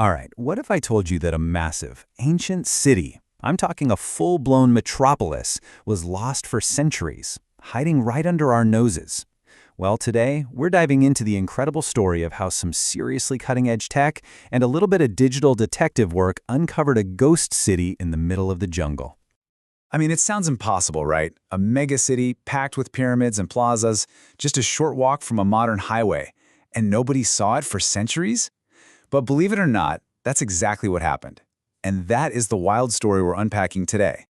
All right, what if I told you that a massive, ancient city, I'm talking a full-blown metropolis, was lost for centuries, hiding right under our noses? Well, today, we're diving into the incredible story of how some seriously cutting-edge tech and a little bit of digital detective work uncovered a ghost city in the middle of the jungle. I mean, it sounds impossible, right? A megacity packed with pyramids and plazas, just a short walk from a modern highway, and nobody saw it for centuries? But believe it or not, that's exactly what happened. And that is the wild story we're unpacking today.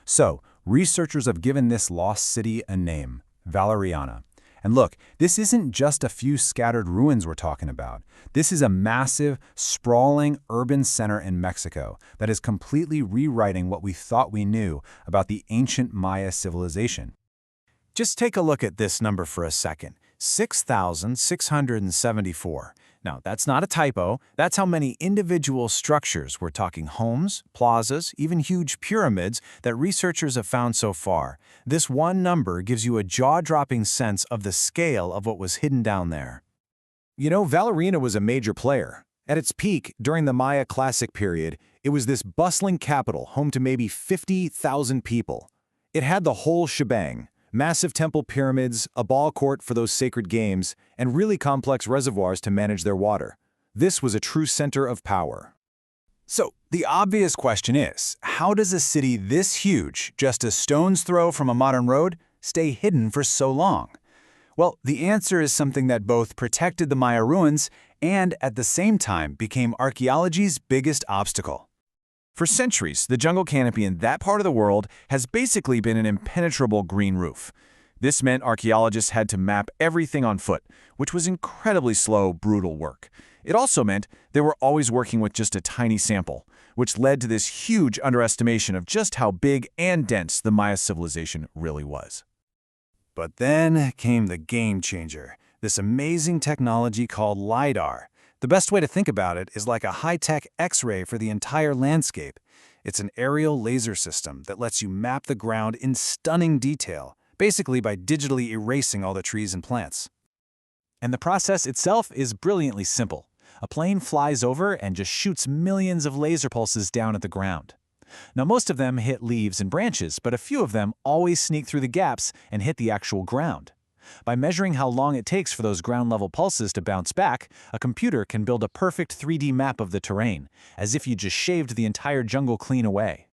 So, researchers have given this lost city a name, Valeriana. And look, this isn't just a few scattered ruins we're talking about. This is a massive, sprawling urban center in Mexico that is completely rewriting what we thought we knew about the ancient Maya civilization. Just take a look at this number for a second, 6,674. Now, that's not a typo. That's how many individual structures, we're talking homes, plazas, even huge pyramids, that researchers have found so far. This one number gives you a jaw-dropping sense of the scale of what was hidden down there. You know, Valeriana was a major player. At its peak, during the Maya Classic period, it was this bustling capital home to maybe 50,000 people. It had the whole shebang. Massive temple pyramids, a ball court for those sacred games, and really complex reservoirs to manage their water. This was a true center of power. So, the obvious question is, how does a city this huge, just a stone's throw from a modern road, stay hidden for so long? Well, the answer is something that both protected the Maya ruins and, at the same time, became archaeology's biggest obstacle. For centuries, the jungle canopy in that part of the world has basically been an impenetrable green roof. This meant archaeologists had to map everything on foot, which was incredibly slow, brutal work. It also meant they were always working with just a tiny sample, which led to this huge underestimation of just how big and dense the Maya civilization really was. But then came the game changer, this amazing technology called LiDAR. The best way to think about it is like a high-tech X-ray for the entire landscape. It's an aerial laser system that lets you map the ground in stunning detail, basically by digitally erasing all the trees and plants. And the process itself is brilliantly simple. A plane flies over and just shoots millions of laser pulses down at the ground. Now, most of them hit leaves and branches, but a few of them always sneak through the gaps and hit the actual ground. By measuring how long it takes for those ground-level pulses to bounce back, a computer can build a perfect 3D map of the terrain, as if you just shaved the entire jungle clean away.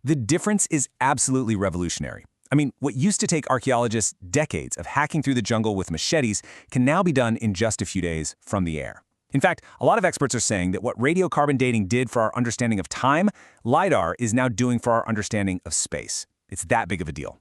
The difference is absolutely revolutionary. I mean, what used to take archaeologists decades of hacking through the jungle with machetes can now be done in just a few days from the air. In fact, a lot of experts are saying that what radiocarbon dating did for our understanding of time, LiDAR is now doing for our understanding of space. It's that big of a deal.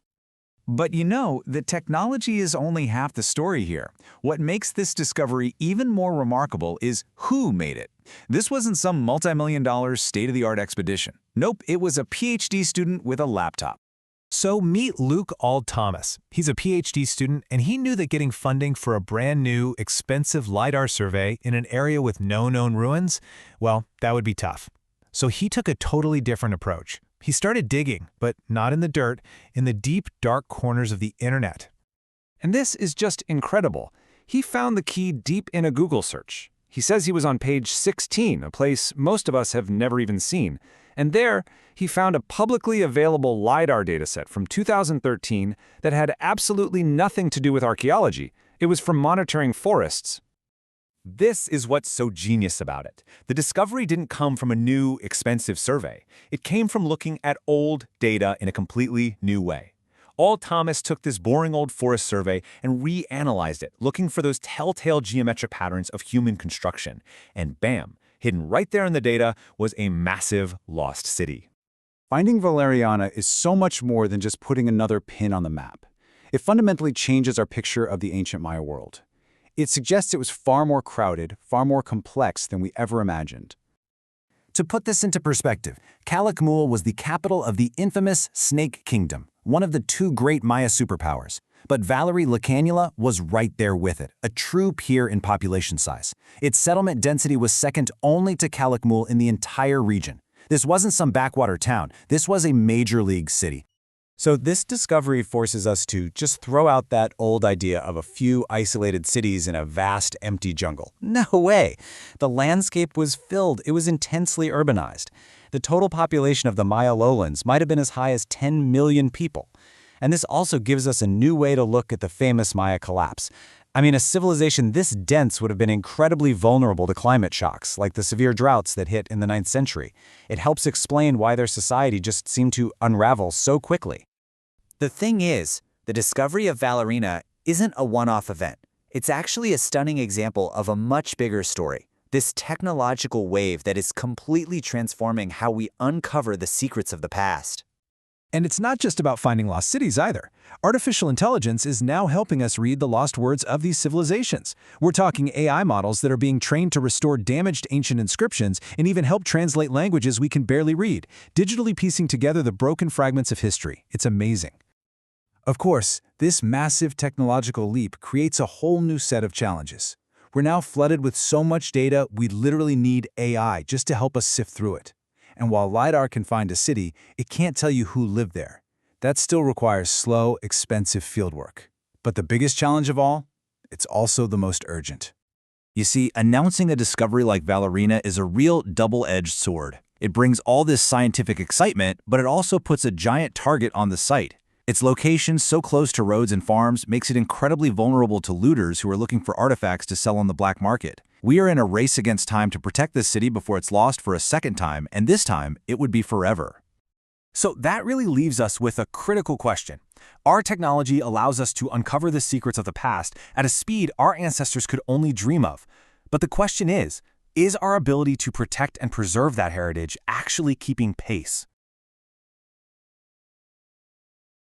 But you know, the technology is only half the story here. What makes this discovery even more remarkable is who made it. This wasn't some multi-million-dollar state-of-the-art expedition. Nope, it was a PhD student with a laptop. So meet Luke Thomas. He's a PhD student, and he knew that getting funding for a brand new, expensive LiDAR survey in an area with no known ruins, well, that would be tough. So he took a totally different approach. He started digging, but not in the dirt, in the deep, dark corners of the internet. And this is just incredible. He found the key deep in a Google search. He says he was on page 16, a place most of us have never even seen. And there, he found a publicly available LiDAR dataset from 2013 that had absolutely nothing to do with archaeology. It was from monitoring forests. This is what's so genius about it. The discovery didn't come from a new, expensive survey. It came from looking at old data in a completely new way. Thomas took this boring old forest survey and reanalyzed it, looking for those telltale geometric patterns of human construction. And bam, hidden right there in the data was a massive lost city. Finding Valeriana is so much more than just putting another pin on the map. It fundamentally changes our picture of the ancient Maya world. It suggests it was far more crowded, far more complex than we ever imagined. To put this into perspective, Calakmul was the capital of the infamous Snake Kingdom, one of the two great Maya superpowers. But Valeriana was right there with it, a true peer in population size. Its settlement density was second only to Calakmul in the entire region. This wasn't some backwater town. This was a major league city. So this discovery forces us to just throw out that old idea of a few isolated cities in a vast, empty jungle. No way! The landscape was filled. It was intensely urbanized. The total population of the Maya lowlands might have been as high as 10 million people. And this also gives us a new way to look at the famous Maya collapse. I mean, a civilization this dense would have been incredibly vulnerable to climate shocks, like the severe droughts that hit in the 9th century. It helps explain why their society just seemed to unravel so quickly. The thing is, the discovery of Valeriana isn't a one-off event. It's actually a stunning example of a much bigger story. This technological wave that is completely transforming how we uncover the secrets of the past. And it's not just about finding lost cities either. Artificial intelligence is now helping us read the lost words of these civilizations. We're talking AI models that are being trained to restore damaged ancient inscriptions and even help translate languages we can barely read, digitally piecing together the broken fragments of history. It's amazing. Of course, this massive technological leap creates a whole new set of challenges. We're now flooded with so much data, we literally need AI just to help us sift through it. And while LiDAR can find a city, it can't tell you who lived there. That still requires slow, expensive fieldwork. But the biggest challenge of all? It's also the most urgent. You see, announcing a discovery like Valeriana is a real double-edged sword. It brings all this scientific excitement, but it also puts a giant target on the site. Its location so close to roads and farms makes it incredibly vulnerable to looters who are looking for artifacts to sell on the black market. We are in a race against time to protect this city before it's lost for a second time, and this time, it would be forever. So that really leaves us with a critical question. Our technology allows us to uncover the secrets of the past at a speed our ancestors could only dream of. But the question is our ability to protect and preserve that heritage actually keeping pace?